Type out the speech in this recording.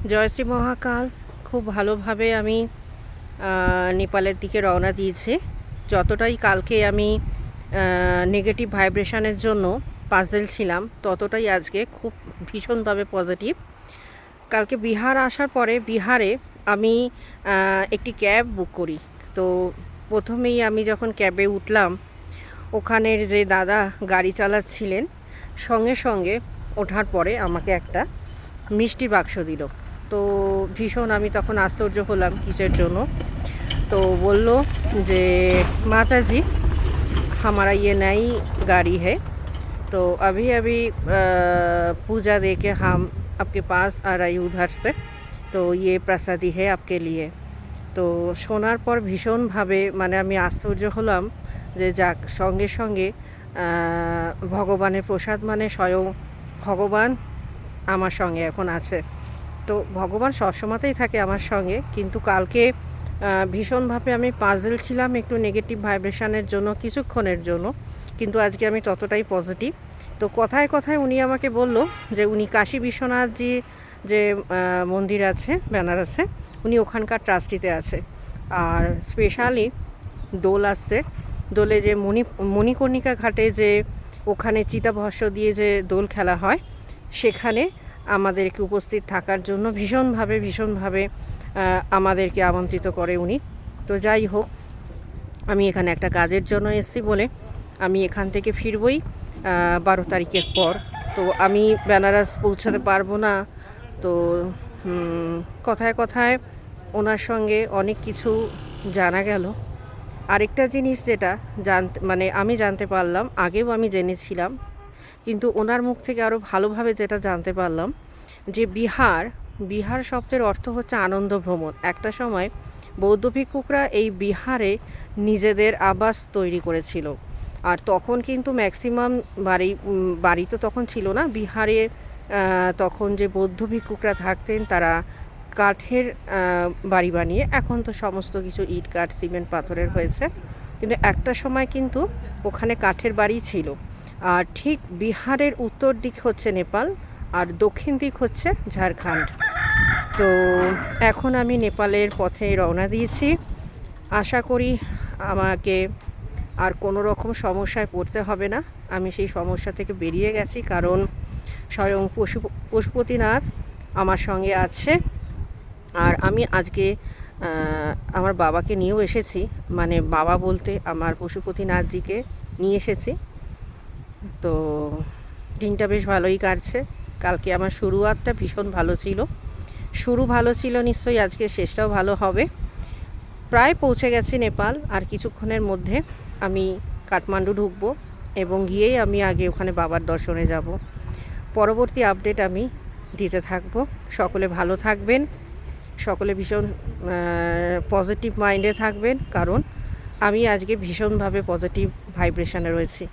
জয়শ্রী মহাকাল। খুব ভালোভাবে আমি নেপালের দিকে রওনা দিয়েছি। যতটাই কালকে আমি নেগেটিভ ভাইব্রেশনের জন্য পাজেল ছিলাম, ততটাই আজকে খুব ভীষণভাবে পজিটিভ। কালকে বিহার আসার পরে বিহারে আমি একটি ক্যাব বুক করি। তো প্রথমেই আমি যখন ক্যাবে উঠলাম, ওখানের যে দাদা গাড়ি চালাচ্ছিলেন, সঙ্গে সঙ্গে ওঠার পরে আমাকে একটা মিষ্টি বাক্স দিল। তো ভীষণ আমি তখন আশ্চর্য হলাম কিসের জন্য। তো বলল যে माताजी हमारा ये नई गाड़ी है, तो अभी अभी पूजा दे के हम आपके पास आ रही उधर से, तो ये प्रसादी है आपके लिए। তো শোনার পর ভীষণভাবে মানে আমি আশ্চর্য হলাম যে যাক, সঙ্গে সঙ্গে ভগবানের প্রসাদ মানে স্বয়ং ভগবান আমার সঙ্গে এখন আছে। তো ভগবান সবসময়তেই থাকে আমার সঙ্গে, কিন্তু কালকে ভীষণভাবে আমি পাজল ছিলাম একটু নেগেটিভ ভাইব্রেশনের জন্য কিছুক্ষণের জন্য, কিন্তু আজকে আমি ততটাই পজিটিভ। তো কথায় কথায় উনি আমাকে বলল যে উনি কাশী বিশ্বনাথজি যে মন্দির আছে বেনারসে, উনি ওখানকার ট্রাস্টিতে আছে। আর স্পেশালি দোল আসছে, দোলে যে মণিকর্ণিকা ঘাটে যে ওখানে চিতাভস্ম দিয়ে যে দোল খেলা হয়, সেখানে আমাদেরকে উপস্থিত থাকার জন্য ভীষণভাবে আমাদেরকে আমন্ত্রিত করে উনি। তো যাই হোক, আমি এখানে একটা কাজের জন্য এসেছি বলে আমি এখান থেকে ফিরবই 12 তারিখের পর। তো আমি বেনারস পৌঁছাতে পারবো না। তো কথায় কথায় ওনার সঙ্গে অনেক কিছু জানা গেল। আরেকটা জিনিস যেটা মানে আমি জানতে পারলাম, আগেও আমি জেনেছিলাম, কিন্তু ওনার মুখ থেকে আরও ভালোভাবে যেটা জানতে পারলাম যে বিহার শব্দের অর্থ হচ্ছে আনন্দ ভ্রমণ। একটা সময় বৌদ্ধ ভিক্ষুকরা এই বিহারে নিজেদের আবাস তৈরি করেছিল। আর তখন কিন্তু ম্যাক্সিমাম বাড়ি তো তখন ছিল না বিহারে। তখন যে বৌদ্ধ ভিক্ষুকরা থাকতেন তারা কাঠের বাড়ি বানিয়ে, এখন তো সমস্ত কিছু ইট কাঠ সিমেন্ট পাথরের হয়েছে, কিন্তু একটা সময় কিন্তু ওখানে কাঠের বাড়ি ছিল। আর ঠিক বিহারের উত্তর দিক হচ্ছে নেপাল, আর দক্ষিণ দিক হচ্ছে ঝাড়খণ্ড। তো এখন আমি নেপালের পথে রওনা দিয়েছি। আশা করি আমাকে আর কোনো রকম সমস্যায় পড়তে হবে না। আমি সেই সমস্যা থেকে বেরিয়ে গেছি, কারণ স্বয়ং পশুপতিনাথ আমার সঙ্গে আছে। আর আমি আজকে আমার বাবাকে নিয়েও এসেছি, মানে বাবা বলতে আমার পশুপতিনাথজিকে নিয়ে এসেছি। তো দিনটা বেশ ভালোই কাটছে। কালকে আমার শুরুয়াতটা ভীষণ ভালো ছিল, শুরু ভালো ছিল, নিশ্চয়ই আজকে শেষটাও ভালো হবে। প্রায় পৌঁছে গেছি নেপাল, আর কিছুক্ষণের মধ্যে আমি কাঠমান্ডু ঢুকবো এবং গিয়েই আমি আগে ওখানে বাবার দর্শনে যাব। পরবর্তী আপডেট আমি দিতে থাকবো। সকলে ভালো থাকবেন, সকলে ভীষণ পজিটিভ মাইন্ডে থাকবেন, কারণ আমি আজকে ভীষণভাবে পজিটিভ ভাইব্রেশনে রয়েছি।